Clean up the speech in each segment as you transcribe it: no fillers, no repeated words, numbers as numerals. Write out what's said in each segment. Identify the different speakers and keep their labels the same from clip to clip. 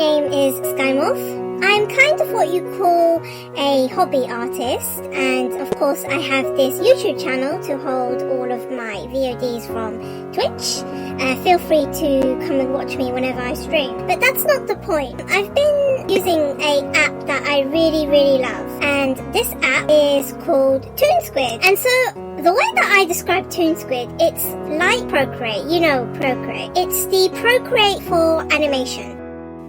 Speaker 1: name is Skymorph. I'm kind of what you call a hobby artist, and of course I have this YouTube channel to hold all of my VODs from Twitch. Feel free to come and watch me whenever I stream. But that's not the point. I've been using an app that I really love, and this app is called Toonsquid. And so the way that I describe Toonsquid, it's like Procreate. You know Procreate. It's the Procreate for animation.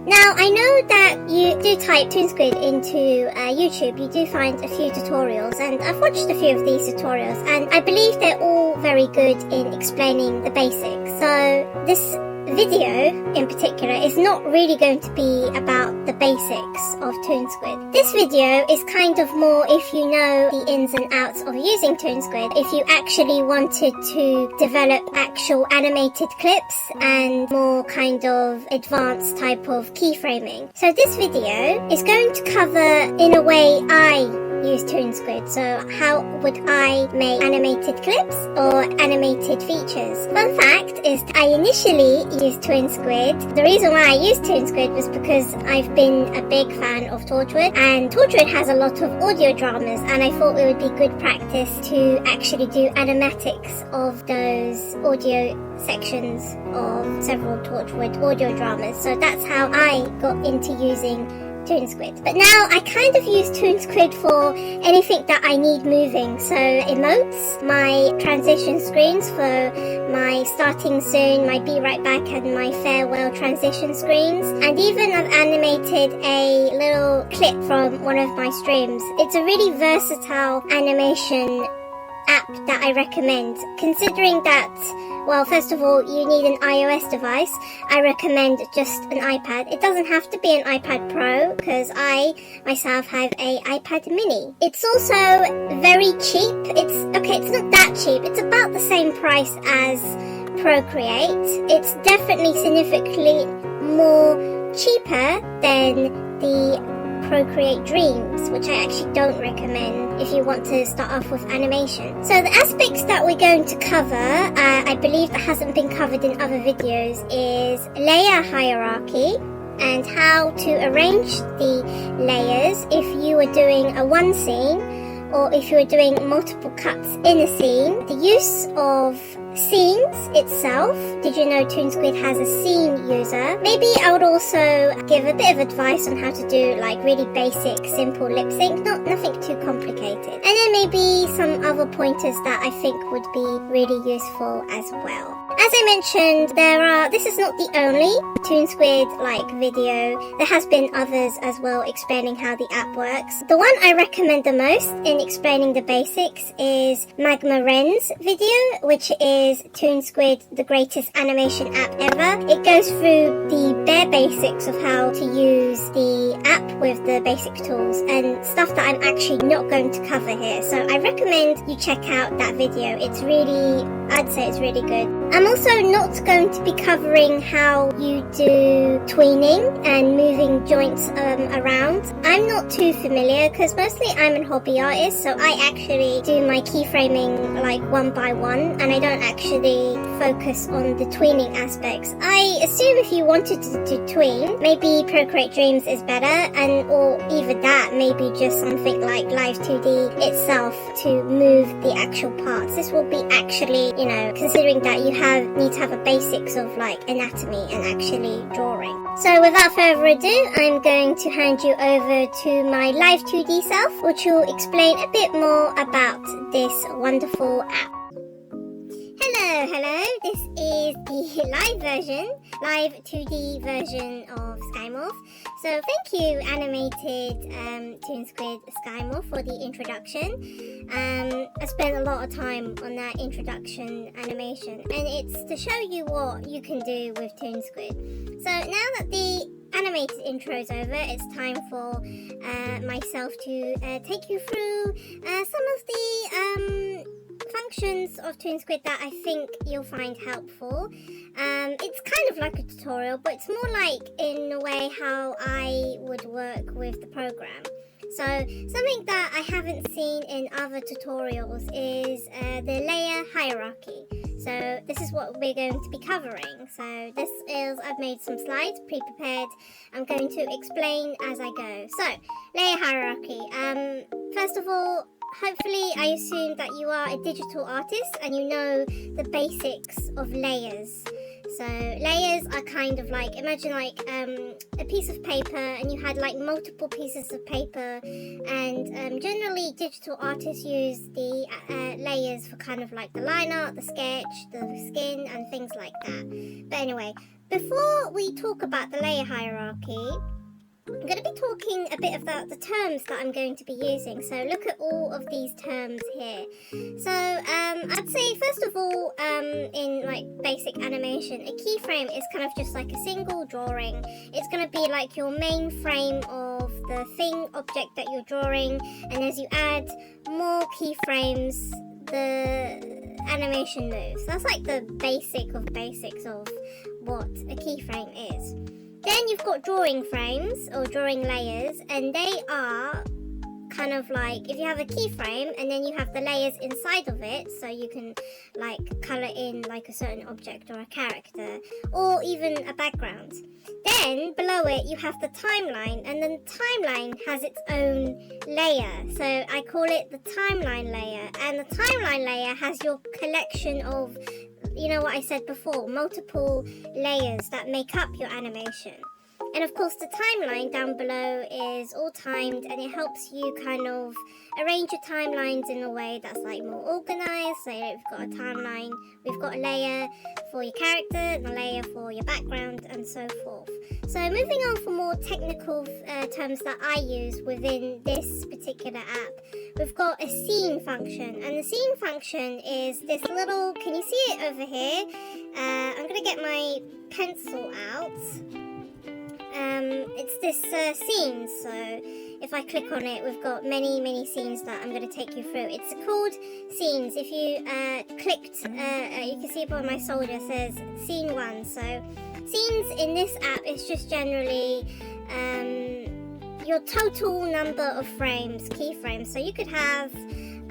Speaker 1: Now, I know that you do type Toonsquid into YouTube, you do find a few tutorials, and I've watched a few of these tutorials, and I believe they're all very good in explaining the basics. So this video in particular is not really going to be about the basics of Toonsquid. This video is kind of more if you know the ins and outs of using Toonsquid, if you actually wanted to develop actual animated clips and more kind of advanced type of keyframing. So this video is going to cover, in a way, I use Toonsquid. So how would I make animated clips or animated features? Fun fact is I initially used Toonsquid. The reason why I used Toonsquid was because I've been a big fan of Torchwood, and Torchwood has a lot of audio dramas, and I thought it would be good practice to actually do animatics of those audio sections of several Torchwood audio dramas. So that's how I got into using Toonsquid. But now I kind of use Toonsquid for anything that I need moving. So emotes, my transition screens for my starting soon, my be right back, and my farewell transition screens. And even I've animated a little clip from one of my streams. It's a really versatile animation app that I recommend, considering that, well, first of all, you need an iOS device. I recommend just an iPad. It doesn't have to be an iPad Pro, because I myself have a iPad mini. It's also very cheap. It's not that cheap. It's about the same price as Procreate. It's definitely significantly more cheaper than the Procreate Dreams, which I actually don't recommend if you want to start off with animation. So the aspects that we're going to cover, I believe that hasn't been covered in other videos, is layer hierarchy and how to arrange the layers if you were doing a one scene or if you were doing multiple cuts in a scene. The use of scenes itself. Did you know Toonsquid has a scene user? Maybe I would also give a bit of advice on how to do like really basic, simple lip sync, nothing too complicated. And then maybe some other pointers that I think would be really useful as well. As I mentioned, this is not the only Toonsquid like video. There has been others as well explaining how the app works. The one I recommend the most in explaining the basics is Magma Ren's video, which is Toonsquid, the greatest animation app ever. It goes through the bare basics of how to use the app with the basic tools and stuff that I'm actually not going to cover here. So I recommend you check out that video. I'd say it's really good. I'm also not going to be covering how you do tweening and moving joints around. I'm not too familiar because mostly I'm a hobby artist, so I actually do my keyframing like one by one, and I don't actually focus on the tweening aspects. I assume if you wanted to tween, maybe Procreate Dreams is better, or either that, maybe just something like Live 2D itself to move the actual parts. This will be actually, considering that you need to have a basics of like anatomy and actually drawing. So without further ado, I'm going to hand you over to my Live 2D self, which will explain a bit more about this wonderful app. Hello, this is the live 2D version of Skymorph. So thank you, animated Toonsquid Skymorph, for the introduction. I spent a lot of time on that introduction animation, and it's to show you what you can do with Toonsquid. So now that the animated intro is over, it's time for myself to take you through some of the functions of Toonsquid that I think you'll find helpful. It's kind of like a tutorial, but it's more like in a way how I would work with the program. So something that I haven't seen in other tutorials is the layer hierarchy. So this is what we're going to be covering. So this is, I've made some slides pre-prepared. I'm going to explain as I go. So layer hierarchy. First of all, hopefully I assume that you are a digital artist and you know the basics of layers. So layers are kind of like, imagine like a piece of paper and you had like multiple pieces of paper, and generally digital artists use the layers for kind of like the line art, the sketch, the skin and things like that. But anyway, before we talk about the layer hierarchy, I'm going to be talking a bit about the terms that I'm going to be using. So look at all of these terms here. So I'd say first of all, in like basic animation, a keyframe is kind of just like a single drawing. It's going to be like your main frame of the thing, object that you're drawing, and as you add more keyframes, the animation moves. That's like the basic of basics of what a keyframe is. Then you've got drawing frames or drawing layers, and they are kind of like, if you have a keyframe and then you have the layers inside of it, so you can like color in like a certain object or a character or even a background. Then below it you have the timeline, and then the timeline has its own layer, so I call it the timeline layer. And the timeline layer has your collection of, you know what I said before, multiple layers that make up your animation. And of course the timeline down below is all timed, and it helps you kind of arrange your timelines in a way that's like more organized. So we've got a timeline, we've got a layer for your character and a layer for your background and so forth. So moving on for more technical terms that I use within this particular app, we've got a scene function, and the scene function is this little, can you see it over here? I'm going to get my pencil out. It's this scene, so if I click on it, we've got many scenes that I'm going to take you through. It's called scenes. If you clicked, you can see upon my soldier says scene 1. So scenes in this app is just generally your total number of frames, keyframes. So you could have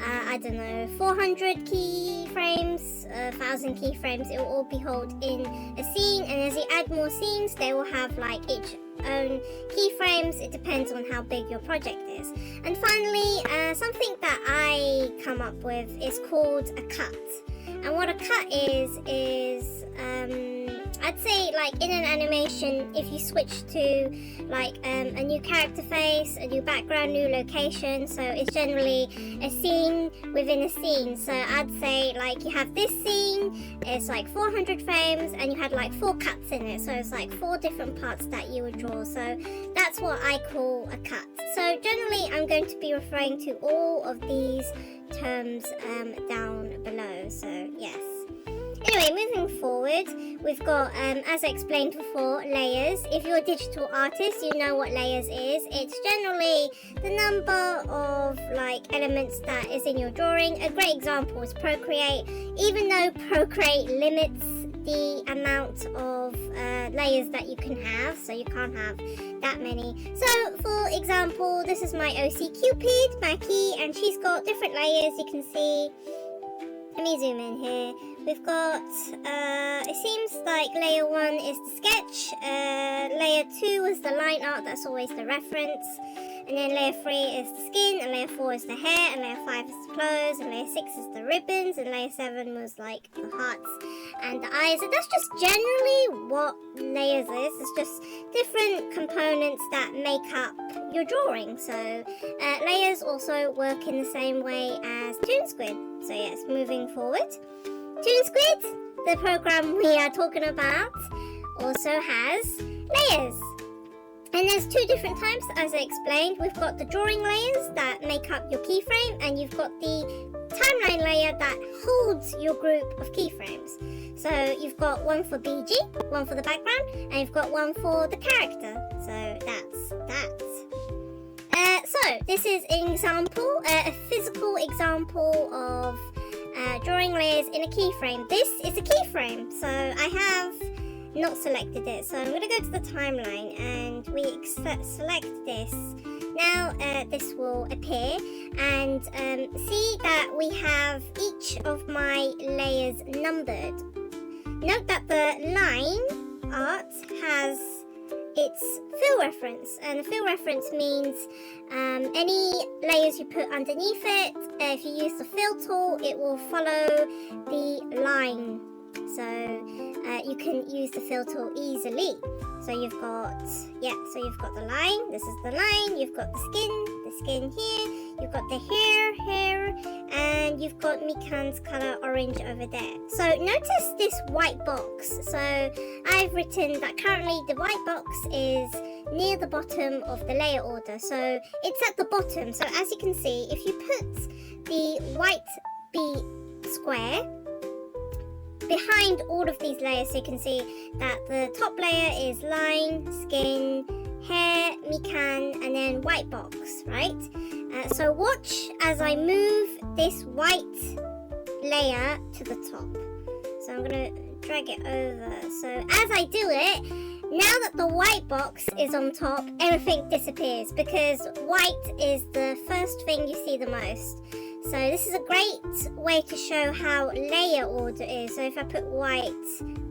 Speaker 1: I don't know, 400 keyframes, 1,000 keyframes. It will all be held in a scene, and as you add more scenes, they will have like each own keyframes. It depends on how big your project is. And finally, something that I come up with is called a cut. And what a cut is I'd say like in an animation, if you switch to like a new character face, a new background, new location, so it's generally a scene within a scene. So I'd say like you have this scene, it's like 400 frames, and you had like 4 cuts in it, so it's like 4 different parts that you would draw. So that's what I call a cut. So generally I'm going to be referring to all of these terms down below, so yes. Anyway, moving forward, we've got, as I explained before, layers. If you're a digital artist, you know what layers is. It's generally the number of like elements that is in your drawing. A great example is Procreate. Even though Procreate limits the amount of layers that you can have, so you can't have that many. So for example, this is my OC Cupid, Mackie, and she's got different layers. You can see, let me zoom in here. We've got, it seems like layer 1 is the sketch, layer 2 is the line art, that's always the reference, and then layer 3 is the skin, and layer 4 is the hair, and layer 5 is the clothes, and layer 6 is the ribbons, and layer 7 was like the hearts and the eyes. And that's just generally what layers is. It's just different components that make up your drawing. So layers also work in the same way as Toonsquid. So yes, moving forward. Toonsquid, the program we are talking about, also has layers. And there's 2 different types, as I explained. We've got the drawing layers that make up your keyframe, and you've got the timeline layer that holds your group of keyframes. So you've got one for BG, one for the background, and you've got one for the character. So that's that. So this is an example, a physical example of drawing layers in a keyframe. This is a keyframe, so I have not selected it. So I'm going to go to the timeline and we select this. now this will appear, and see that we have each of my layers numbered. Note that the line art has its fill reference, and the fill reference means any layers you put underneath it, if you use the fill tool, it will follow the line, so you can use the fill tool easily. So you've got, you've got the line, this is the line, you've got the skin here, you've got the hair, and you've got Mikan's color orange over there. So notice this white box. So I've written that currently the white box is near the bottom of the layer order. So it's at the bottom. So as you can see, if you put the white B square behind all of these layers, so you can see that the top layer is line, skin, hair, Mikan, and then white box, right? So watch as I move this white layer to the top. So I'm gonna drag it over. So as I do it, now that the white box is on top, everything disappears because white is the first thing you see the most. So this is a great way to show how layer order is. So if I put white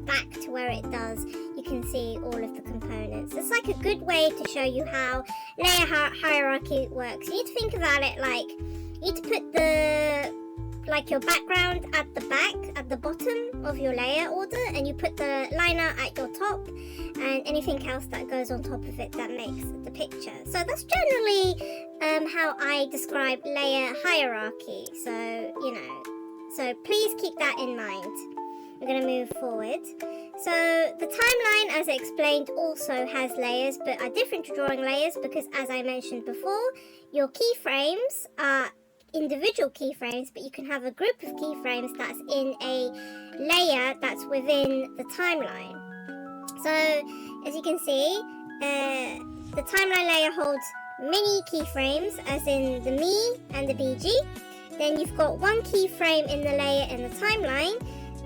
Speaker 1: back to where it does, you can see all of the components. It's like a good way to show you how layer hierarchy works. You need to think about it like, you need to put your background at the back, at the bottom of your layer order, and you put the liner at your top, and anything else that goes on top of it that makes the picture. So that's generally how I describe layer hierarchy. So, so please keep that in mind. We're going to move forward. So the timeline, as I explained, also has layers, but are different to drawing layers because, as I mentioned before, your keyframes are individual keyframes, but you can have a group of keyframes that's in a layer that's within the timeline. So as you can see, the timeline layer holds many keyframes, as in the me and the BG. Then you've got one keyframe in the layer in the timeline.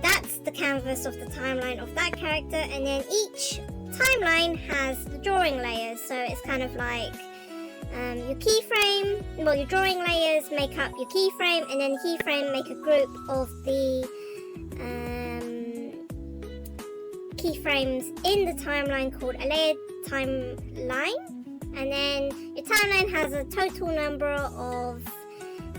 Speaker 1: That's the canvas of the timeline of that character, and then each timeline has the drawing layers. So it's kind of like your keyframe, well, your drawing layers make up your keyframe, and then the keyframe make a group of the keyframes in the timeline called a layered timeline, and then your timeline has a total number of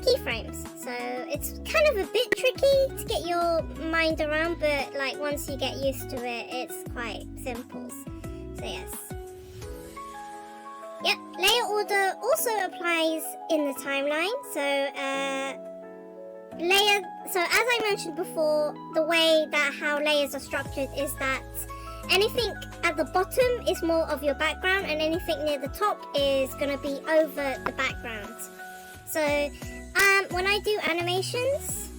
Speaker 1: keyframes. So it's kind of a bit tricky to get your mind around, but like once you get used to it, it's quite simple. So yes. Yep, layer order also applies in the timeline. So as I mentioned before, the way that how layers are structured is that anything at the bottom is more of your background, and anything near the top is going to be over the background. So when I do animations,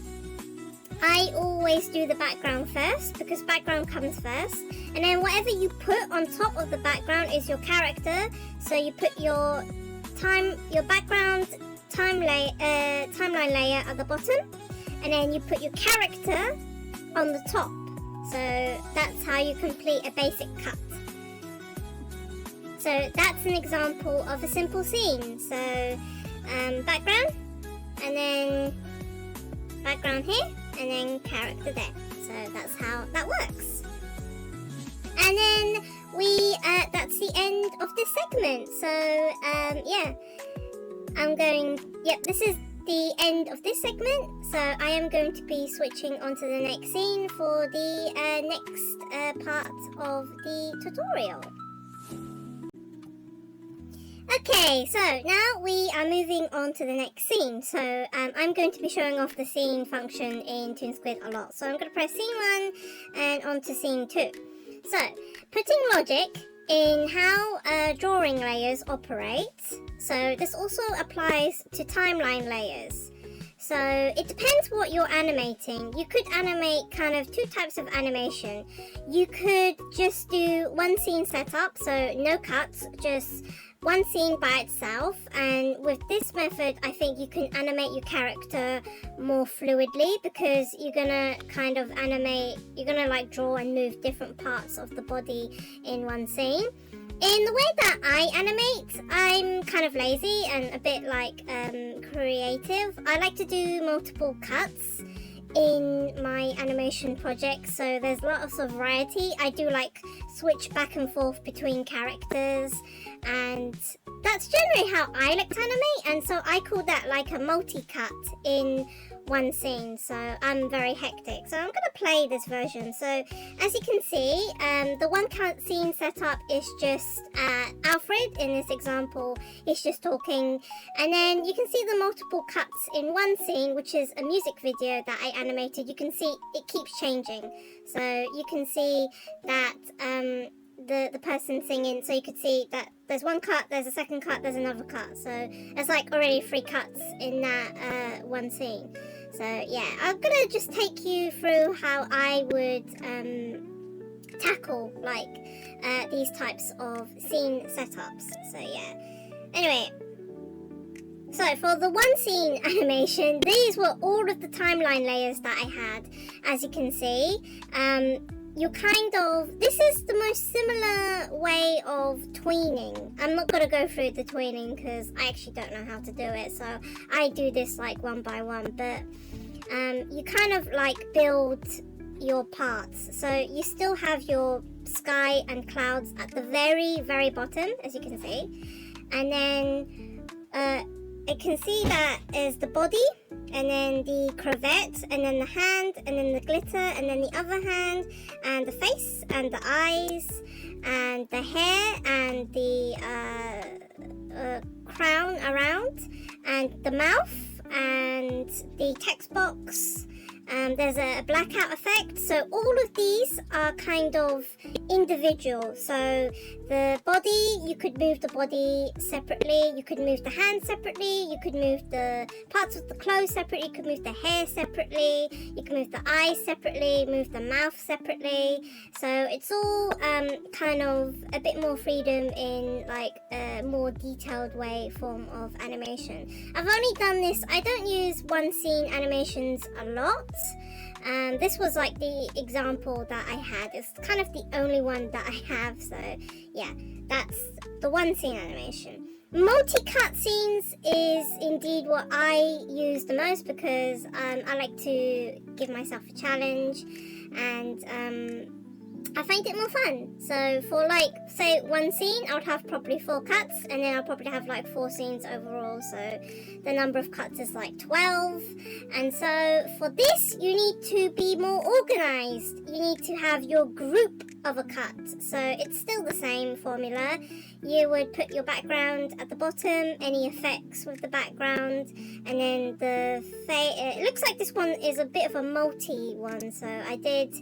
Speaker 1: I always do the background first because background comes first, and then whatever you put on top of the background is your character. So you put your background timeline layer at the bottom, and then you put your character on the top. So that's how you complete a basic cut. So that's an example of a simple scene. So background, and then background here, and then character there. So that's how that works. And then that's the end of this segment. So this is the end of this segment. So I am going to be switching onto the next scene for the next part of the tutorial. Okay, so now we are moving on to the next scene. So I'm going to be showing off the scene function in Toonsquid a lot. So I'm going to press scene 1 and on to scene 2. So putting logic in how drawing layers operate. So this also applies to timeline layers. So it depends what you're animating. You could animate kind of two types of animation. You could just do one scene setup, so no cuts, just one scene by itself, and with this method I think you can animate your character more fluidly because you're gonna kind of animate, you're gonna like draw and move different parts of the body in one scene. In the way that I animate, I'm kind of lazy and a bit like creative. I like to do multiple cuts in my animation projects, so there's lots of variety. I do like switch back and forth between characters, and that's generally how I like to animate, and so I call that like a multi-cut in one scene. So I'm very hectic, so I'm gonna play this version. So as you can see, the one cut scene setup is just Alfred. In this example, he's just talking, and then you can see the multiple cuts in one scene, which is a music video that I animated. You can see it keeps changing, so you can see that the person singing, so you could see that there's one cut, there's a second cut, there's another cut, so there's like already 3 cuts in that one scene. So yeah, I'm gonna just take you through how I would tackle like these types of scene setups. So yeah, anyway, so for the one scene animation, these were all of the timeline layers that I had. As you can see, you kind of, this is the most similar way of tweening. I'm not going to go through the tweening because I actually don't know how to do it, so I do this like one by one, but you kind of like build your parts. So you still have your sky and clouds at the very, very bottom, as you can see, and then I can see that is the body, and then the cravat, and then the hand, and then the glitter, and then the other hand, and the face, and the eyes, and the hair, and the crown around, and the mouth, and the text box. There's a blackout effect. So all of these are kind of individual. So the body, you could move the body separately, you could move the hand separately, you could move the parts of the clothes separately, you could move the hair separately, you can move the eyes separately, move the mouth separately. So it's all kind of a bit more freedom in like a more detailed form of animation. I've only done this, I don't use one scene animations a lot. This was like the example that I had. It's kind of the only one that I have, so yeah, that's the one scene animation. Multi-cut scenes is indeed what I use the most because I like to give myself a challenge, and I find it more fun. So for like, say, one scene, I would have probably 4 cuts, and then I'll probably have like 4 scenes overall. So the number of cuts is like 12. And so for this, you need to be more organized. You need to have your group of a cut. So it's still the same formula. You would put your background at the bottom, any effects with the background, and then the it looks like this one is a bit of a multi one, so I did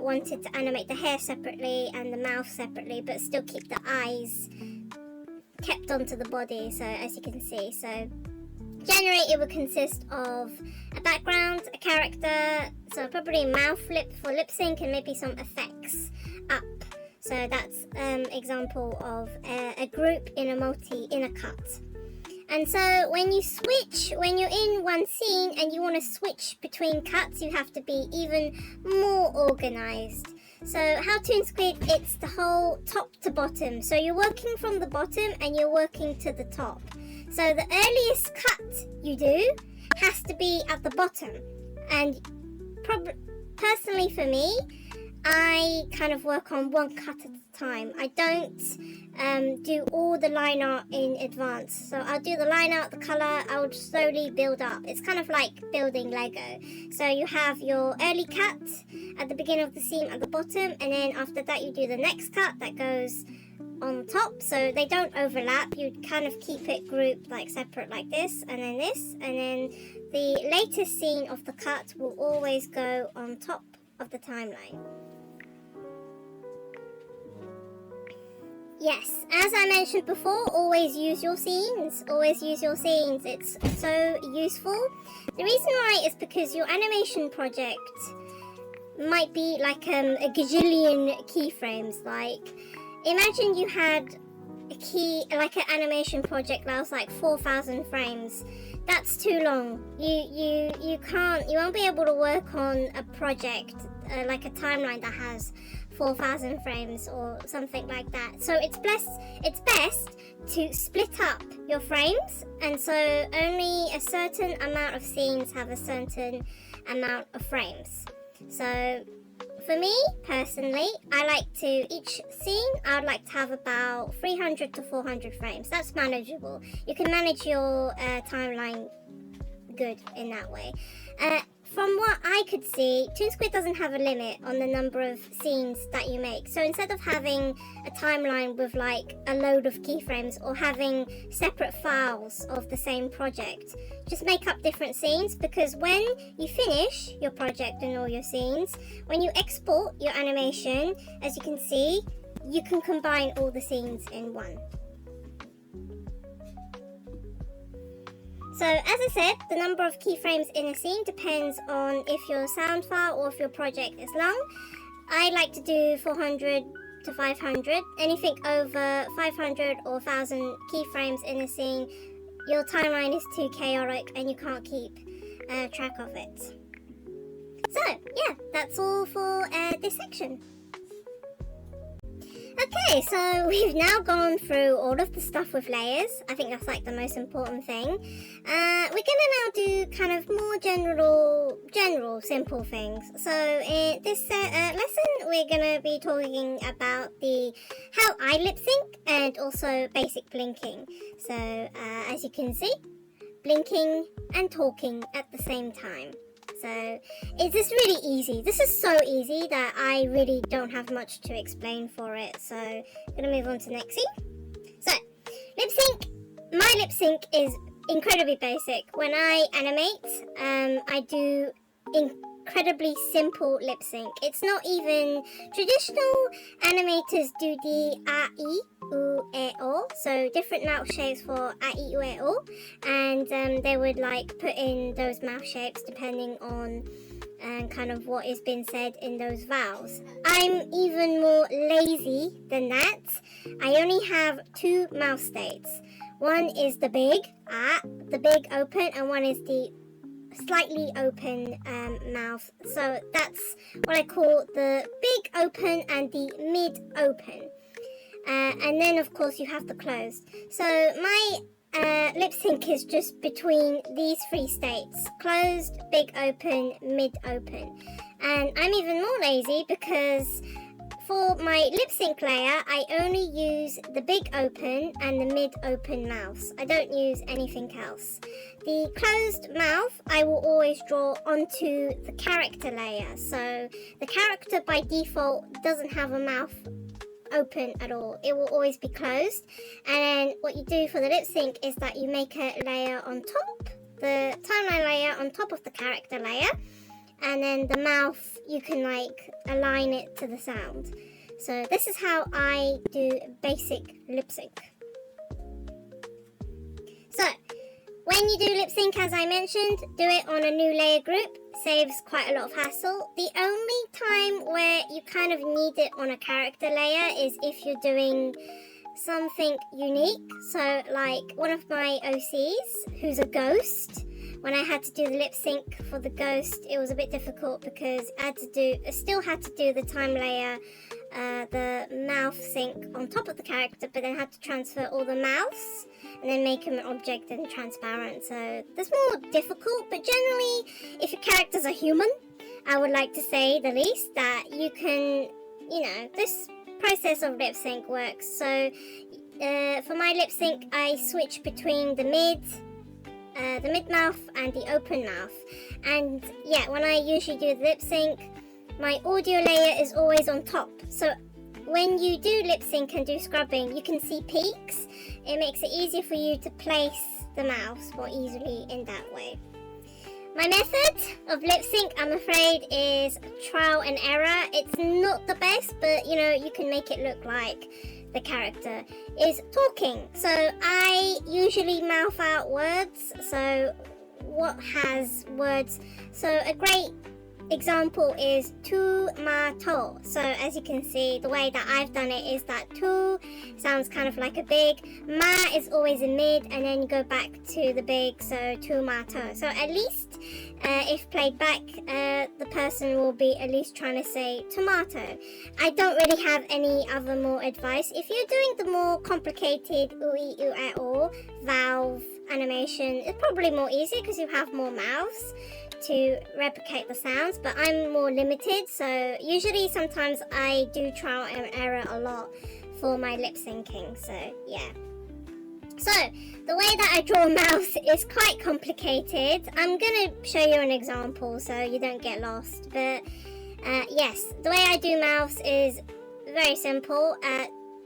Speaker 1: wanted to animate the hair separately and the mouth separately, but still keep the eyes kept onto the body, so as you can see. So generally it would consist of a background, a character, so probably mouth lip for lip sync, and maybe some effects up. So that's example of a group in a cut. And so when you switch, when you're in one scene and you want to switch between cuts, you have to be even more organized. So how Toonsquid, it's the whole top to bottom. So you're working from the bottom and you're working to the top. So the earliest cut you do has to be at the bottom. And personally for me, I kind of work on one cut at a time. I don't do all the line art in advance. So I'll do the line art, the color, I would slowly build up. It's kind of like building Lego. So you have your early cut at the beginning of the scene at the bottom, and then after that you do the next cut that goes on top, so they don't overlap. You kind of keep it grouped like separate like this, and then this, and then the latest scene of the cut will always go on top of the timeline. Yes, as I mentioned before, always use your scenes. Always use your scenes. It's so useful. The reason why is because your animation project might be like a gajillion keyframes. Like, imagine you had an animation project that was like 4,000 frames. That's too long. You won't be able to work on a project like a timeline that has 4,000 frames or something like that. So it's best to split up your frames, and so only a certain amount of scenes have a certain amount of frames. So for me personally, I like to, each scene I would like to have about 300 to 400 frames. That's manageable. You can manage your timeline good in that way. From what I could see, Toonsquid doesn't have a limit on the number of scenes that you make. So instead of having a timeline with like a load of keyframes or having separate files of the same project, just make up different scenes, because when you finish your project and all your scenes, when you export your animation, as you can see, you can combine all the scenes in one. So as I said, the number of keyframes in a scene depends on if your sound file or if your project is long. I like to do 400 to 500. Anything over 500 or 1,000 keyframes in a scene, your timeline is too chaotic and you can't keep track of it. So yeah, that's all for this section. Okay, so we've now gone through all of the stuff with layers. I think that's like the most important thing. We're gonna now do kind of more general, simple things. So in this lesson, we're gonna be talking about how I lip sync and also basic blinking. So as you can see, blinking and talking at the same time. So it's just really easy. This is so easy that I really don't have much to explain for it. So I'm gonna move on to the next scene. So lip sync. My lip sync is incredibly basic. When I animate, I do incredibly simple lip sync. It's not even traditional animators do the a, I, U, E, O. So different mouth shapes for a, I, U, E, O, and they would like put in those mouth shapes depending on kind of what is being said in those vowels. I'm even more lazy than that. I only have two mouth states. One is the big the big open, and one is the slightly open mouth. So that's what I call the big open and the mid open. And then of course you have the closed. So my lip sync is just between these three states: closed, big open, mid open. And I'm even more lazy because for my lip sync layer, I only use the big open and the mid open mouths. I don't use anything else. The closed mouth I will always draw onto the character layer. So the character by default doesn't have a mouth open at all. It will always be closed. And then what you do for the lip sync is that you make a layer on top, the timeline layer on top of the character layer. And then the mouth, you can like align it to the sound. So this is how I do basic lip sync. So when you do lip sync, as I mentioned, do it on a new layer group. Saves quite a lot of hassle. The only time where you kind of need it on a character layer is if you're doing something unique. So like one of my OCs, who's a ghost, when I had to do the lip sync for the ghost, it was a bit difficult because I still had to do the time layer, the mouth sync on top of the character, but then had to transfer all the mouths and then make them an object and transparent. So that's more difficult, but generally, if your characters are human, I would like to say the least that you can, this process of lip sync works. So for my lip sync, I switch between the mid mouth and the open mouth. And yeah, when I usually do the lip sync, my audio layer is always on top. So when you do lip sync and do scrubbing, you can see peaks. It makes it easier for you to place the mouths more easily in that way. My method of lip sync, I'm afraid, is trial and error. It's not the best, but you can make it look like the character is talking. So I usually mouth out words. So what has words? So a great example is tomato. So as you can see, the way that I've done it is that to sounds kind of like a big, ma is always in mid, and then you go back to the big, so tomato. So at least if played back, the person will be at least trying to say tomato. I don't really have any other more advice. If you're doing the more complicated ooh ooh ah oh valve animation, it's probably more easy because you have more mouths to replicate the sounds, but I'm more limited, so usually sometimes I do trial and error a lot for my lip syncing, so yeah. So the way that I draw mouths is quite complicated. I'm gonna show you an example so you don't get lost, but yes, the way I do mouths is very simple.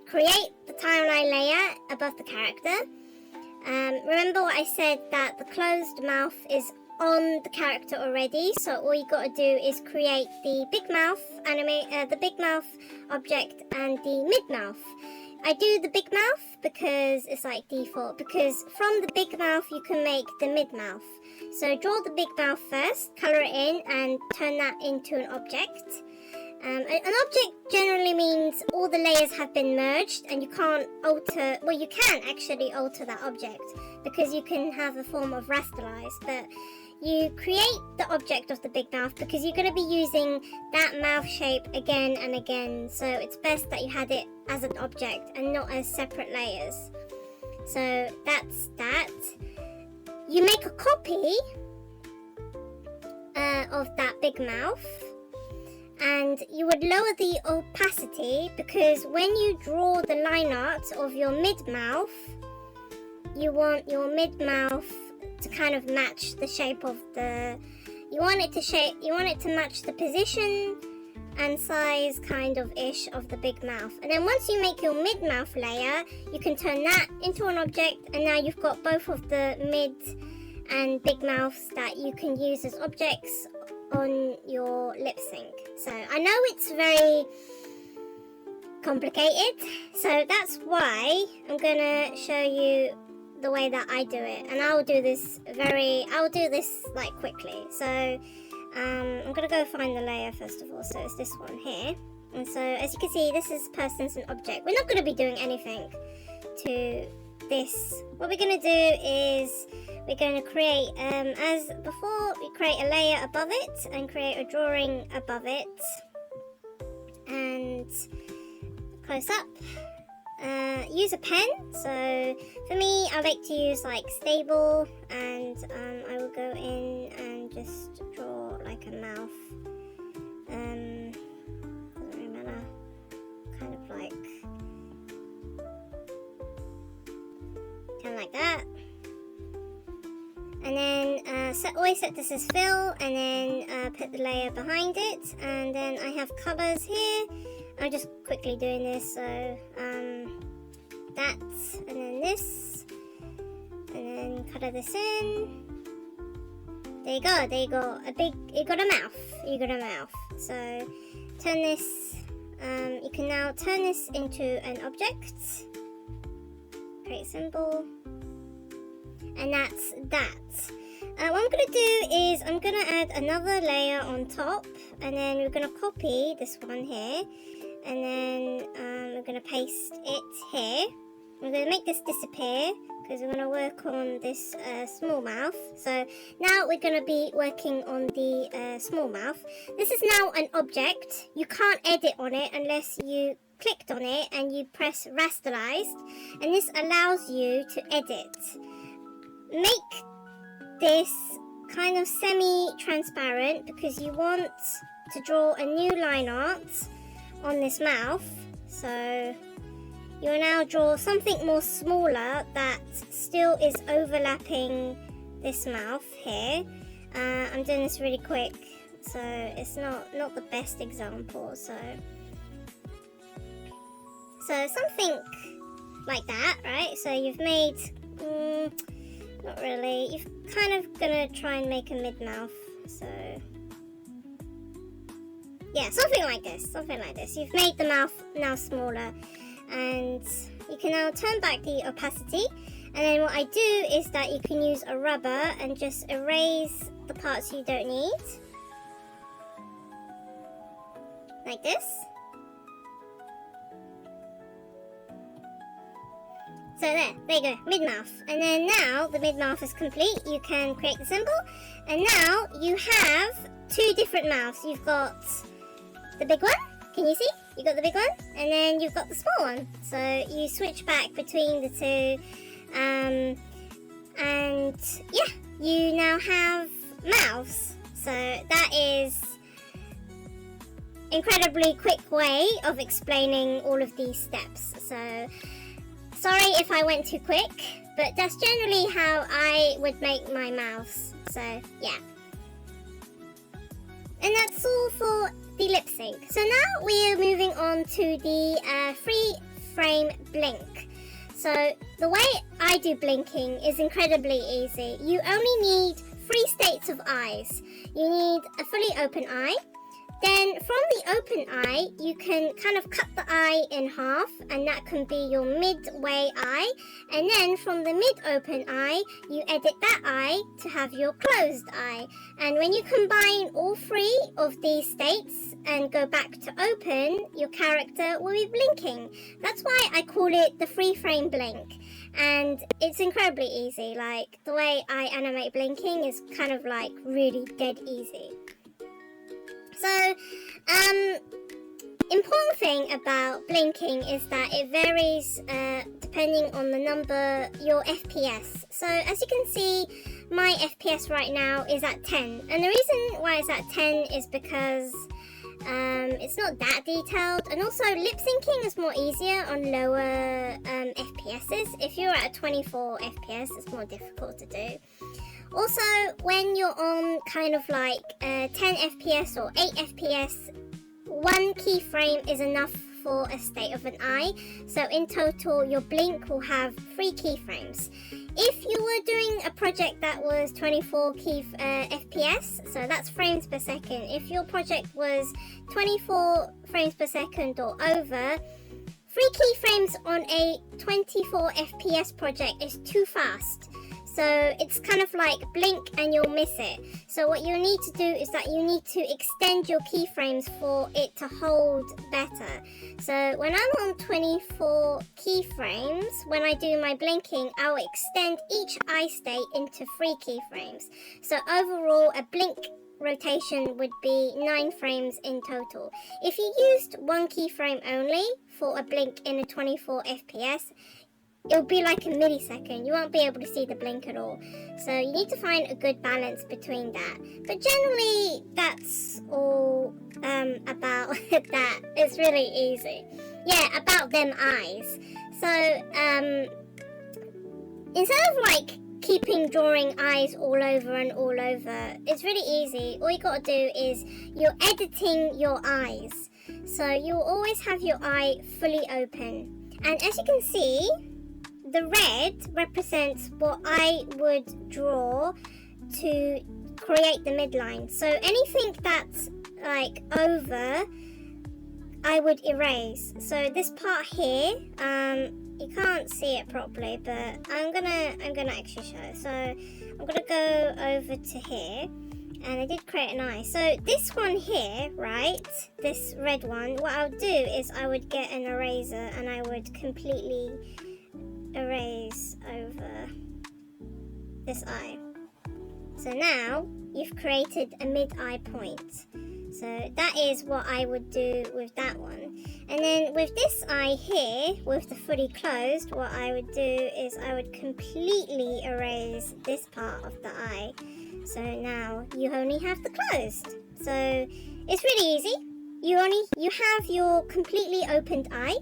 Speaker 1: Create the timeline layer above the character. Remember what I said, that the closed mouth is on the character already, so all you gotta do is create the big mouth the big mouth object and the mid mouth. I do the big mouth because it's like default, because from the big mouth you can make the mid mouth. So draw the big mouth first, color it in, and turn that into an object. An object generally means all the layers have been merged and you can't alter, well, you can actually alter that object because you can have a form of rasterize, but you create the object of the big mouth because you're going to be using that mouth shape again and again, so it's best that you had it as an object and not as separate layers. So that's that. You make a copy of that big mouth, and you would lower the opacity because when you draw the line art of your mid mouth, you want your mid mouth to kind of match the shape of the, you want it to match the position and size kind of ish of the big mouth. And then once you make your mid mouth layer, you can turn that into an object, and now you've got both of the mid and big mouths that you can use as objects on your lip sync. So I know it's very complicated, so that's why I'm gonna show you the way that I do it, and I'll do this like quickly. So I'm gonna go find the layer first of all. So it's this one here, and so as you can see, this is person's an object. We're not going to be doing anything to this. What we're going to do is we're going to create, as before, we create a layer above it and create a drawing above it, and close up. Use a pen. So for me, I like to use like stable, and I will go in and just draw like a mouth. Doesn't really matter. Kind of like that. And then always set this as fill, and then put the layer behind it, and then I have colors here. I'm just quickly doing this, so that, and then this, and then color this in. There you go, you got a mouth. So turn this, you can now turn this into an object, create symbol, and that's that. What I'm going to do is I'm going to add another layer on top, and then we're going to copy this one here, and then we're going to paste it here. We're going to make this disappear because we're going to work on this small mouth. So now we're going to be working on the small mouth. This is now an object. You can't edit on it unless you clicked on it and you press rasterized, and this allows you to edit. Make this kind of semi-transparent because you want to draw a new line art on this mouth. So you will now draw something more smaller that still is overlapping this mouth here. I'm doing this really quick, so it's not the best example. So something like that, right? So you've made, not really, you've kind of gonna try and make a mid-mouth. So yeah, something like this. You've made the mouth now smaller, and you can now turn back the opacity, and then what I do is that you can use a rubber and just erase the parts you don't need, like this. So there you go, mid-mouth. And then now the mid-mouth is complete, you can create the symbol. And now you have two different mouths. You've got the big one, can you see? You've got the big one, and then you've got the small one. So you switch back between the two, and yeah, you now have mouths. So that is incredibly quick way of explaining all of these steps. So sorry if I went too quick, but that's generally how I would make my mouths. So yeah, and that's all for the lip sync. So now we are moving on to the free frame blink. So the way I do blinking is incredibly easy. You only need 3 states of eyes. You need a fully open eye. Then from the open eye, you can kind of cut the eye in half, and that can be your midway eye. And then from the mid-open eye, you edit that eye to have your closed eye. And when you combine all 3 of these states and go back to open, your character will be blinking. That's why I call it the free frame blink. And it's incredibly easy. Like, the way I animate blinking is kind of like really dead easy. So, important thing about blinking is that it varies depending on the number, your FPS. So as you can see, my FPS right now is at 10. And the reason why it's at 10 is because it's not that detailed. And also lip syncing is more easier on lower FPSs. If you're at 24 FPS, it's more difficult to do. Also, when you're on kind of like 10 FPS or 8 FPS, 1 keyframe is enough for a state of an eye. So in total, your blink will have 3 keyframes. If you were doing a project that was 24 FPS, so that's frames per second. If your project was 24 frames per second or over, 3 keyframes on a 24 FPS project is too fast. So it's kind of like blink and you'll miss it. So what you need to do is that you need to extend your keyframes for it to hold better. So when I'm on 24 keyframes, when I do my blinking, I'll extend each eye state into 3 keyframes. So overall, a blink rotation would be 9 frames in total. If you used 1 keyframe only for a blink in a 24 FPS, it'll be like a millisecond. You won't be able to see the blink at all. So you need to find a good balance between that. But generally, that's all about that. It's really easy. Yeah, about them eyes. So instead of like keeping drawing eyes all over and all over, it's really easy. All you gotta do is you're editing your eyes. So you'll always have your eye fully open. And as you can see, the red represents what I would draw to create the midline. So anything that's like over, I would erase. So this part here, you can't see it properly, but I'm gonna actually show. So I'm gonna go over to here, and I did create an eye. So this one here, right, this red one, what I would do is I would get an eraser and I would completely erase over this eye. So now you've created a mid-eye point. So that is what I would do with that one. And then with this eye here, with the fully closed, what I would do is I would completely erase this part of the eye. So now you only have the closed. So it's really easy. You have your completely opened eye,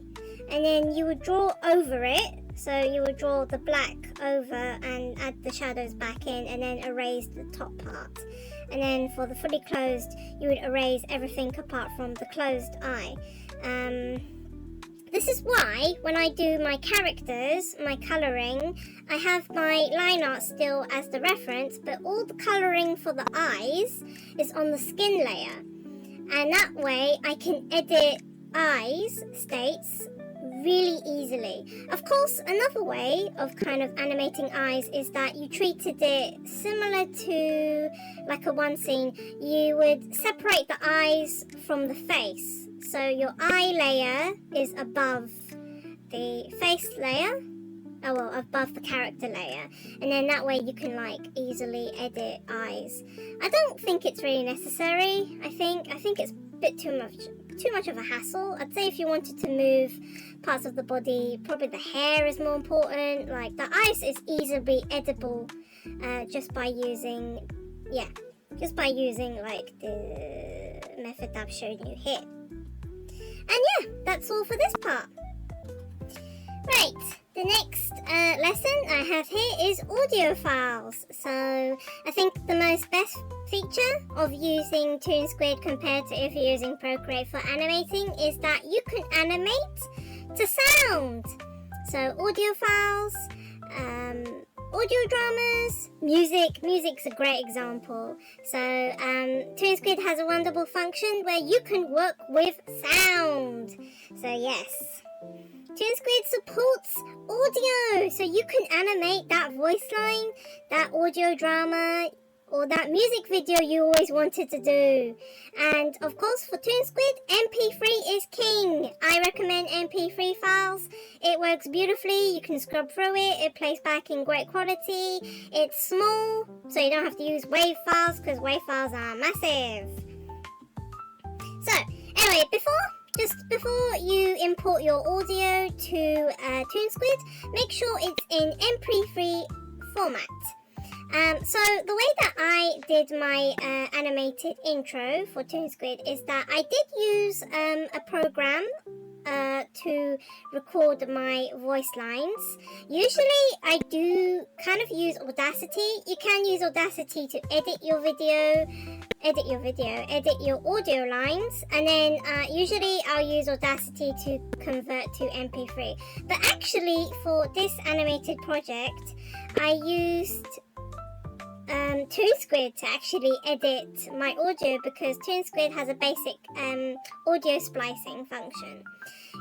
Speaker 1: and then you would draw over it. So you would draw the black over and add the shadows back in, and then erase the top part. And then for the fully closed, you would erase everything apart from the closed eye. This is why when I do my characters, my colouring, I have my line art still as the reference, but all the colouring for the eyes is on the skin layer. And that way I can edit eyes states really easily. Of course, another way of kind of animating eyes is that you treated it similar to like a one scene. You would separate the eyes from the face. So your eye layer is above the face layer, above the character layer, and then that way you can like easily edit eyes. I don't think it's really necessary. I think it's a bit too much of a hassle. I'd say if you wanted to move parts of the body, probably the hair is more important. Like the eyes is easily editable just by using like the method I've shown you here. And yeah, that's all for this part. Right, the next lesson I have here is audio files. So I think the best feature of using Toonsquid compared to if you're using Procreate for animating is that you can animate to sound. So audio files, audio dramas, music's a great example. So Toonsquid has a wonderful function where you can work with sound. So yes, Toonsquid supports audio, so you can animate that voice line, that audio drama, or that music video you always wanted to do. And of course for Toonsquid, MP3 is king. I recommend MP3 files. It works beautifully. You can scrub through it. It plays back in great quality. It's small, so you don't have to use WAV files because WAV files are massive. So anyway, before you import your audio to Toonsquid, make sure it's in MP3 format. So the way that I did my animated intro for Toonsquid is that I did use a program to record my voice lines. Usually I do kind of use Audacity. You can use Audacity to edit your audio lines, and then usually I'll use Audacity to convert to MP3. But actually for this animated project, I used Toonsquid to actually edit my audio because Toonsquid has a basic audio splicing function.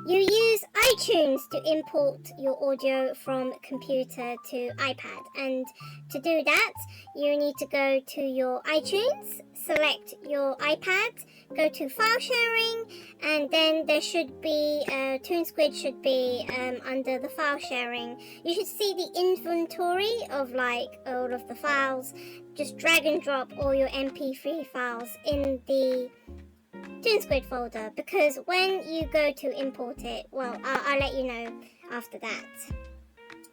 Speaker 1: You use iTunes to import your audio from computer to iPad, and to do that you need to go to your iTunes, select your iPad, go to file sharing, and then there should be Toonsquid should be under the file sharing. You should see the inventory of like all of the files. Just drag and drop all your MP3 files in the Toonsquid folder, because when you go to import it, well, I'll let you know after that.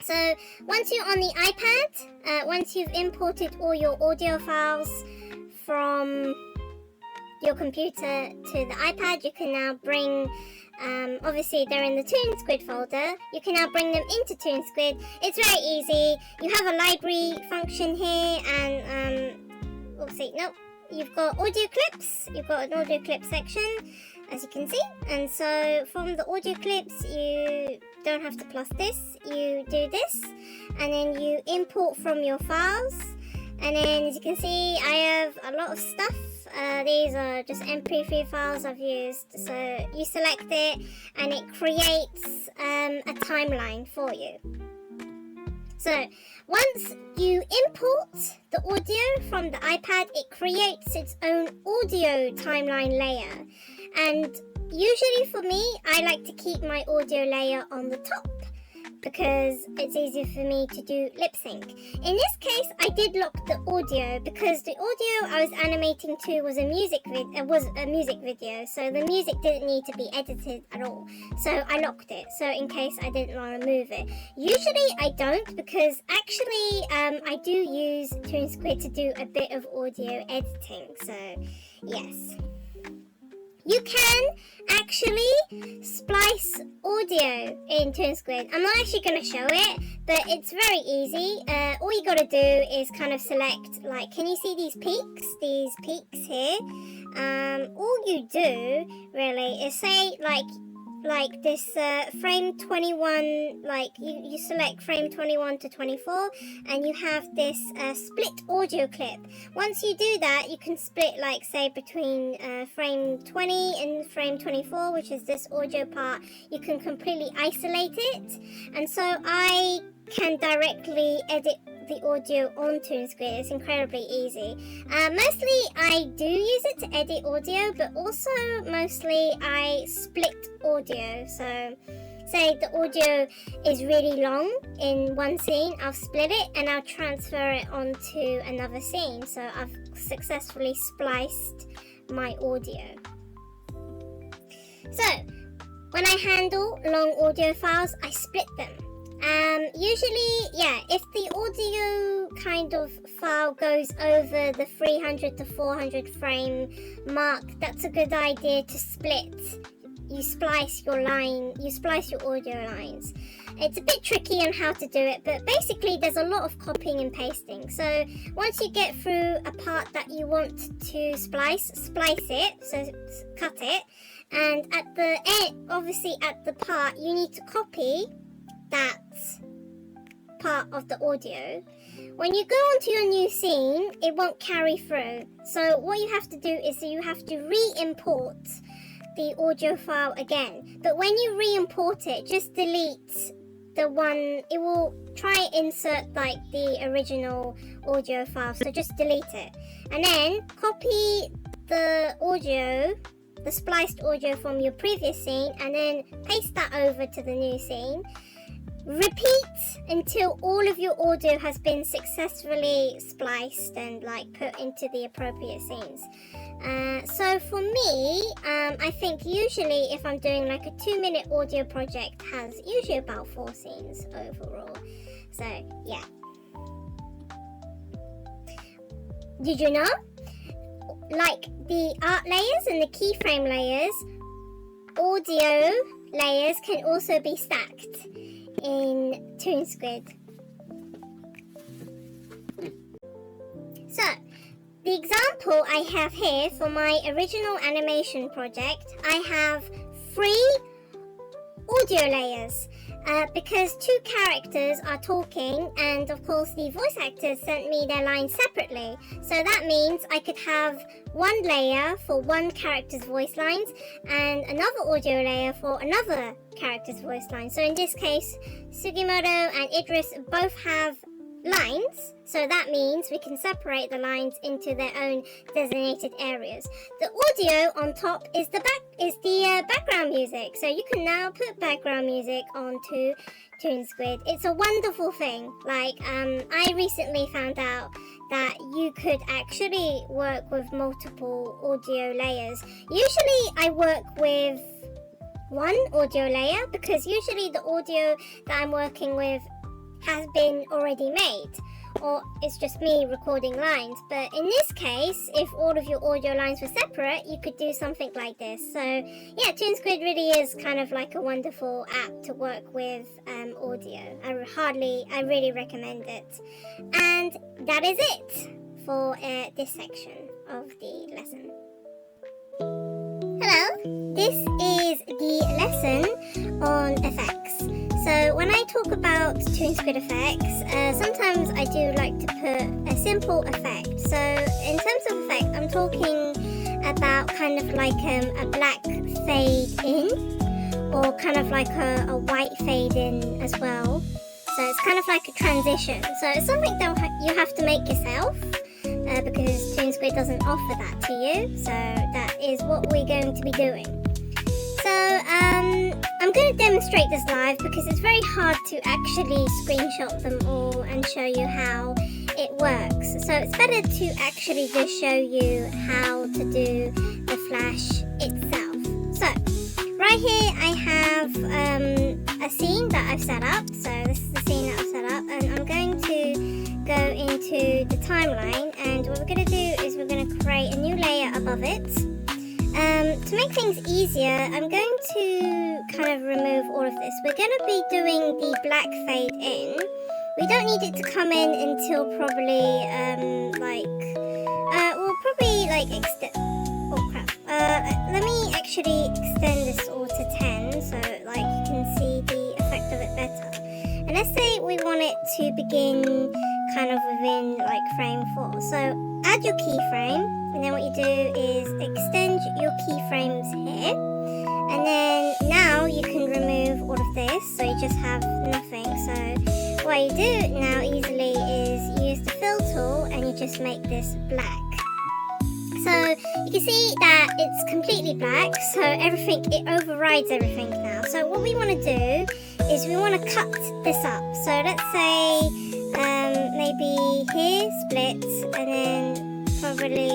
Speaker 1: So once you're on the iPad, once you've imported all your audio files from your computer to the iPad, you can now bring, obviously they're in the Toonsquid folder, you can now bring them into Toonsquid. It's very easy. You have a library function here, and you've got audio clips. You've got an audio clip section, as you can see, and so from the audio clips you don't have to plus this, you do this, and then you import from your files. And then as you can see, I have a lot of stuff. These are just MP3 files I've used. So you select it and it creates a timeline for you. So once you import the audio from the iPad, it creates its own audio timeline layer. And usually for me, I like to keep my audio layer on the top because it's easier for me to do lip sync. In this case, I did lock the audio because the audio I was animating to was a music video, so the music didn't need to be edited at all. So I locked it, so in case I didn't want to move it. Usually I don't, because actually I do use Toonsquid to do a bit of audio editing, so yes. You can actually splice audio in Toonsquid. I'm not actually going to show it, but it's very easy. All you got to do is kind of select, like, can you see these peaks? These peaks here. All you do really is say like this frame 21, like you select frame 21 to 24, and you have this split audio clip. Once you do that, you can split, like, say between frame 20 and frame 24, which is this audio part. You can completely isolate it, and so I can directly edit the audio on Toonsquid. It's incredibly easy. Mostly I do use it to edit audio, but also mostly I split audio. So say the audio is really long in one scene, I'll split it and I'll transfer it onto another scene. So I've successfully spliced my audio. So when I handle long audio files, I split them. Usually, yeah, if the audio kind of file goes over the 300 to 400 frame mark, that's a good idea to split. You splice your audio lines. It's a bit tricky on how to do it, but basically there's a lot of copying and pasting. So once you get through a part that you want to splice it, so cut it, and at the end, obviously at the part, you need to copy that part of the audio. When you go onto your new scene, it won't carry through. So what you have to do is you have to re-import the audio file again. But when you re-import it, just delete the one, it will try and insert like the original audio file, so just delete it. And then copy the audio, the spliced audio from your previous scene, and then paste that over to the new scene. Repeat until all of your audio has been successfully spliced and like put into the appropriate scenes. So for me, I think usually if I'm doing like a 2-minute audio project, has usually about 4 scenes overall. So yeah. Did you know? Like the art layers and the keyframe layers, audio layers can also be stacked in Toonsquid. So, the example I have here for my original animation project, I have 3 audio layers because 2 characters are talking, and of course the voice actors sent me their lines separately. So that means I could have 1 layer for one character's voice lines and another audio layer for another character's voice line. So in this case, Sugimoto and Idris both have lines, so that means we can separate the lines into their own designated areas. The audio on top is the background music, so you can now put background music onto Toonsquid. It's a wonderful thing. Like I recently found out that you could actually work with multiple audio layers. Usually I work with 1 audio layer because usually the audio that I'm working with has been already made, or it's just me recording lines. But in this case, if all of your audio lines were separate, you could do something like this. So yeah, Toonsquid really is kind of like a wonderful app to work with audio. I really recommend it. And that is it for this section of the lesson. Hello, this is the lesson on effects. So when I talk about Toonsquid effects, sometimes I do like to put a simple effect. So in terms of effect, I'm talking about kind of like a black fade in, or kind of like a white fade in as well. So it's kind of like a transition. So it's something that you have to make yourself, because Toonsquid doesn't offer that to you. So that is what we're going to be doing. So I'm going to demonstrate this live because it's very hard to actually screenshot them all and show you how it works. So it's better to actually just show you how to do the flash itself. So right here I have a scene that I've set up. So this is the scene that I've set up, and I'm going to go into the timeline, and what we're going to do is we're going to create a new layer above it. To make things easier, I'm going to kind of remove all of this. We're going to be doing the black fade in. We don't need it to come in until probably let me actually extend this all to 10 so like you can see the effect of it better. And let's say we want it to begin kind of within like frame 4. So add your keyframe. And then what you do is extend your keyframes here, and then now you can remove all of this, so you just have nothing. So what you do now easily is use the fill tool and you just make this black. So you can see that it's completely black, so it overrides everything now. So what we want to do is we want to cut this up. So let's say maybe here splits, and then probably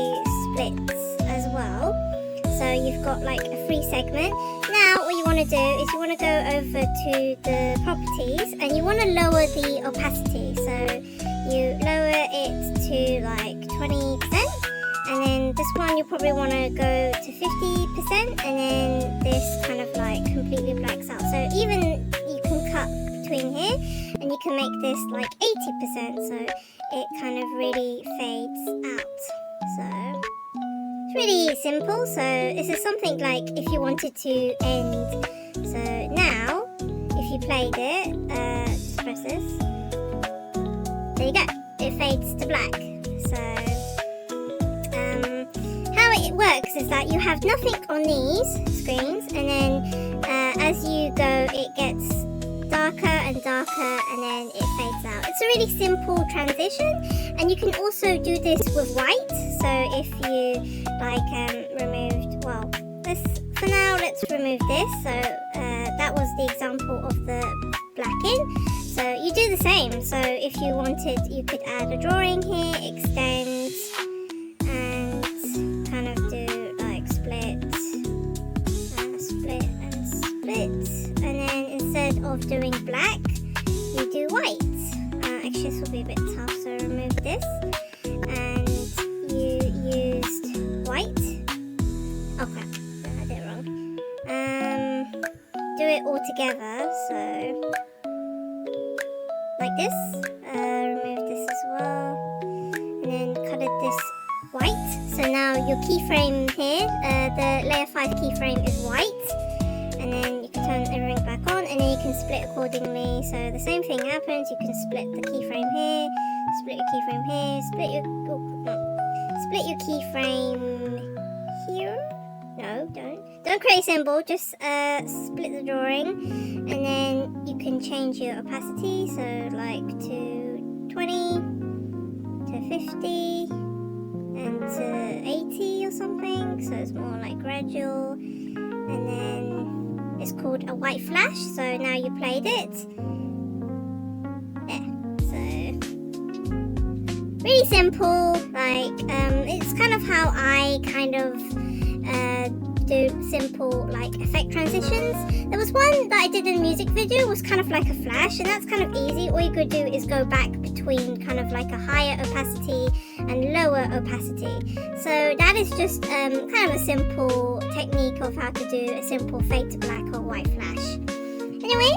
Speaker 1: splits as well. So you've got like a free segment. Now what you want to do is you want to go over to the properties and you want to lower the opacity. So you lower it to like 20%, and then this one you probably want to go to 50%, and then this kind of like completely blacks out. So even you can cut between here and you can make this like 80%, so it kind of really fades out. So it's really simple. So this is something like if you wanted to end. So now if you played it, just press this, there you go, it fades to black. So how it works is that you have nothing on these screens, and then as you go it gets darker and darker, and then it fades out. It's a really simple transition, and you can also do this with white. So if you like removed, well, for now let's remove this. So that was the example of the blacking. So you do the same. So if you wanted, you could add a drawing here, extend, and kind of do like split, split and split, and then instead of doing black, you do white. Actually, this will be a bit tough, so remove this, and you used white. Oh crap, I did it wrong. Do it all together, so like this. Remove this as well, and then colored this white. So now your keyframe here, the layer 5 keyframe is white, and then you can turn everything back on, and then you can split accordingly. So the same thing happens. You can split the keyframe here, split your keyframe here, split your keyframe here. No, don't create a symbol, just split the drawing, and then you can change your opacity, so like to 20, to 50, and to 80 or something, so it's more like gradual. And then it's called a white flash, so now you played it. There, so really simple, like it's kind of how I kind of do simple like effect transitions. There was one that I did in a music video, was kind of like a flash, and that's kind of easy. All you could do is go back between kind of like a higher opacity and lower opacity. So that is just kind of a simple technique of how to do a simple fade to black or white flash. Anyway,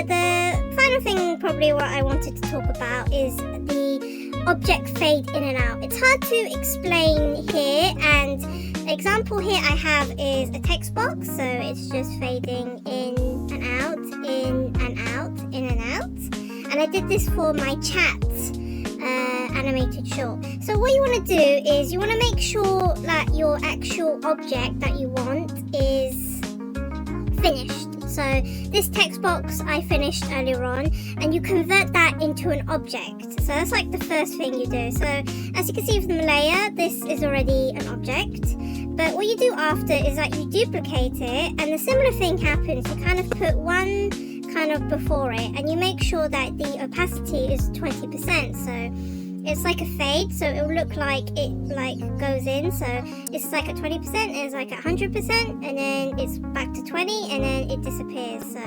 Speaker 1: the final thing probably what I wanted to talk about is the object fade in and out. It's hard to explain here, and example here I have is a text box, so it's just fading in and out, in and out, in and out. And I did this for my chat animated short. So what you want to do is you want to make sure that your actual object that you want is finished. So this text box I finished earlier on, and you convert that into an object. So that's like the first thing you do. So as you can see from the layer, this is already an object. But what you do after is that you duplicate it, and a similar thing happens. You kind of put one kind of before it, and you make sure that the opacity is 20%. So it's like a fade, so it will look like it like goes in. So it's like at 20%, and it's like at 100%, and then it's back to 20, and then it disappears. So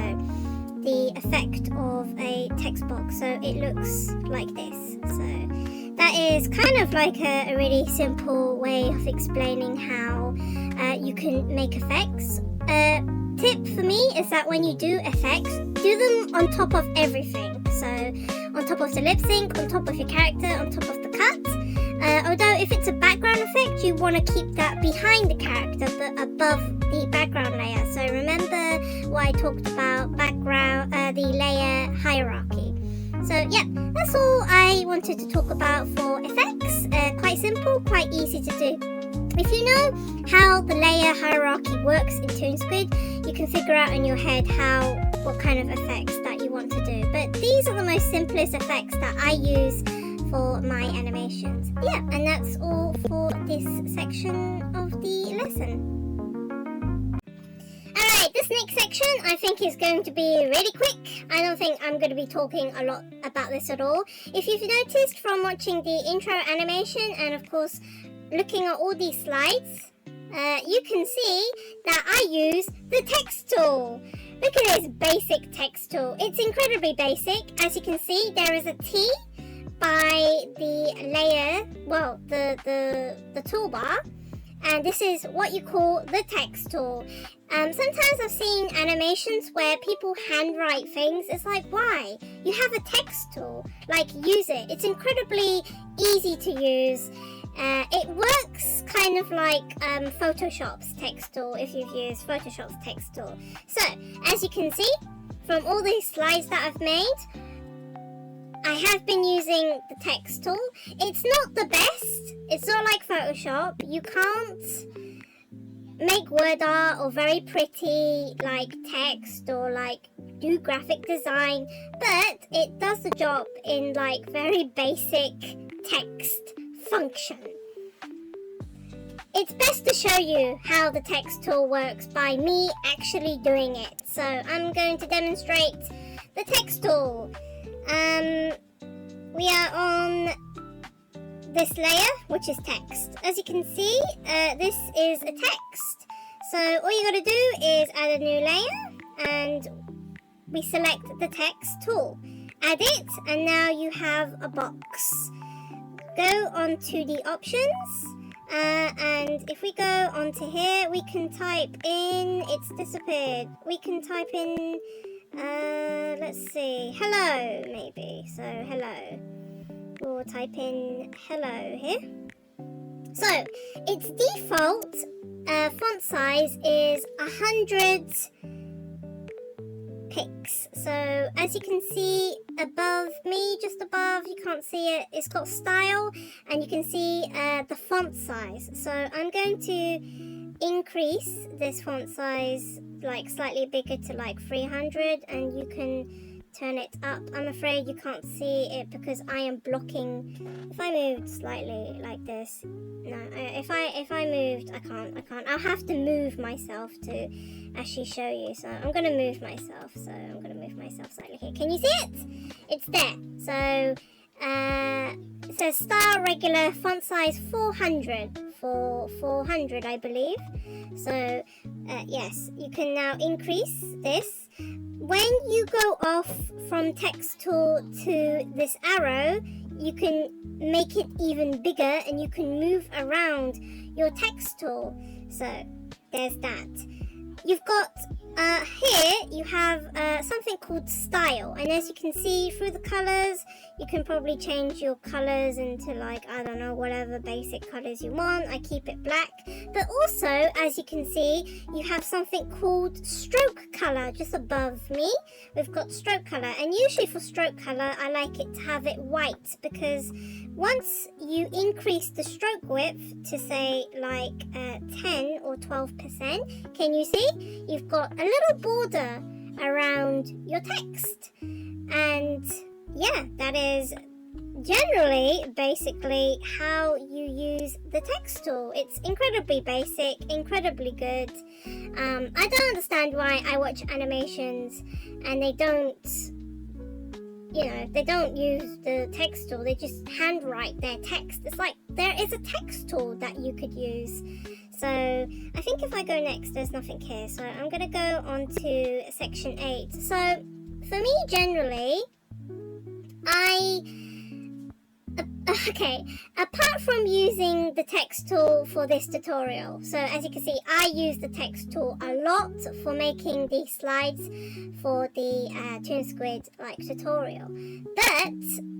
Speaker 1: the effect of a text box, so it looks like this. So that is kind of like a really simple way of explaining how you can make effects. Tip for me is that when you do effects, do them on top of everything. So on top of the lip sync, on top of your character, on top of the cut. Although if it's a background effect, you want to keep that behind the character but above the background layer. So remember what I talked about background, the layer hierarchy. So yeah, that's all I wanted to talk about for effects. Quite simple, quite easy to do. If you know how the layer hierarchy works in Toonsquid, you can figure out in your head what kind of effects that you want to do. But these are the most simplest effects that I use for my animations. Yeah, and that's all for this section of the lesson. Alright, this next section I think is going to be really quick. I don't think I'm going to be talking a lot about this at all. If you've noticed from watching the intro animation and of course looking at all these slides, you can see that I use the text tool. Look at this basic text tool. It's incredibly basic. As you can see, there is a T by the layer, well, the toolbar, and this is what you call the text tool. Sometimes I've seen animations where people handwrite things. It's like, why? You have a text tool. Like, use it. It's incredibly easy to use. It works kind of like Photoshop's text tool, if you've used Photoshop's text tool. So, as you can see, from all these slides that I've made, I have been using the text tool. It's not the best. It's not like Photoshop. You can't make word art or very pretty like text or like do graphic design, but it does the job in like very basic text function. It's best to show you how the text tool works by me actually doing it. So I'm going to demonstrate the text tool. We are on this layer, which is text. As you can see, this is a text. So all you gotta do is add a new layer and we select the text tool. Add it, and now you have a box. Go onto the options, and if we go onto here, we can type in, it's disappeared. We can type in, let's see, hello, maybe. So hello. We'll type in hello here. So its default font size is 100 pix. So as you can see above me, just above, you can't see it, it's got style, and you can see the font size. So I'm going to increase this font size like slightly bigger to like 300, and you can turn it up. I'm afraid you can't see it because I am blocking. If I moved slightly like this, no, if I moved, I can't. I'll have to move myself to actually show you. So I'm gonna move myself. So I'm gonna move myself slightly here. Can you see it? It's there. So it says style regular font size 400 for 400, I believe. So yes, you can now increase this. When you go off from text tool to this arrow, you can make it even bigger and you can move around your text tool. So there's that. You've got here you have something called style, and as you can see through the colors, you can probably change your colors into like, I don't know, whatever basic colors you want. I keep it black. But also, as you can see, you have something called stroke color just above me. We've got stroke color, and usually for stroke color I like it to have it white, because once you increase the stroke width to say like 10 or 12%, can you see? You've got a little border around your text. And yeah, that is generally basically how you use the text tool. It's incredibly basic, incredibly good. I don't understand why I watch animations and they don't, you know, they don't use the text tool. They just handwrite their text. It's like there is a text tool that you could use. So I think if I go next, there's nothing here. So I'm going to go on to section 8. So for me, generally, apart from using the text tool for this tutorial, so as you can see, I use the text tool a lot for making these slides for the Toonsquid like tutorial. But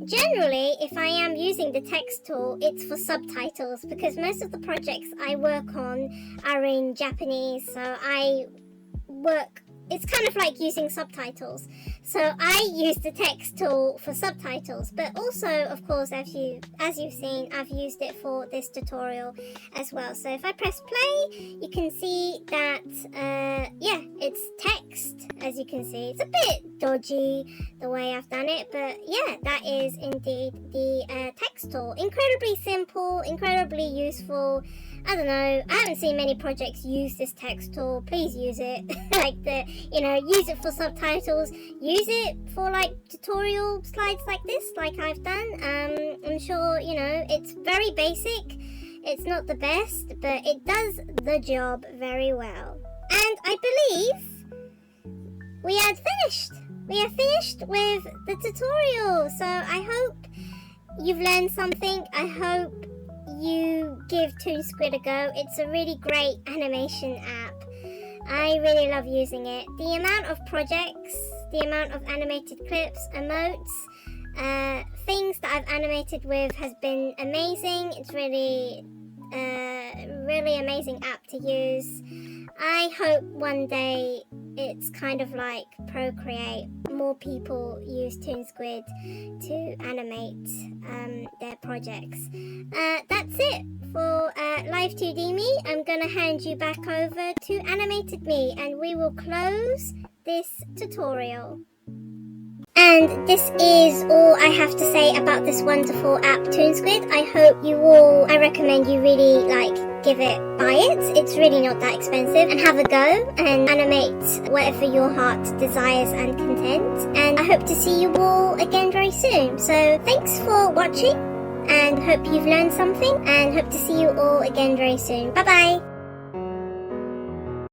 Speaker 1: generally, if I am using the text tool, it's for subtitles, because most of the projects I work on are in Japanese, so I work it's kind of like using subtitles. So I use the text tool for subtitles, but also, of course, as you've seen, I've used it for this tutorial as well. So if I press play, you can see that, yeah, it's text, as you can see. It's a bit dodgy the way I've done it, but yeah, that is indeed the text tool. Incredibly simple, incredibly useful. I don't know, I haven't seen many projects use this text tool. Please use it. Use it for subtitles, use it for like tutorial slides like this, like I've done. I'm sure, it's very basic. It's not the best, but it does the job very well. And I believe we are finished. We are finished with the tutorial. So I hope you've learned something. I hope you give Toonsquid a go. It's a really great animation app. I really love using it. The amount of projects, the amount of animated clips, emotes, things that I've animated with has been amazing. It's really amazing app to use. I hope one day it's kind of like Procreate. More people use Toonsquid to animate their projects. That's it for Live 2D Me. I'm gonna hand you back over to Animated Me, and we will close this tutorial. And this is all I have to say about this wonderful app, Toonsquid. I recommend you really buy it. It's really not that expensive, and have a go and animate whatever your heart desires and content. And I hope to see you all again very soon. So thanks for watching, and hope you've learned something, and hope to see you all again very soon. Bye bye.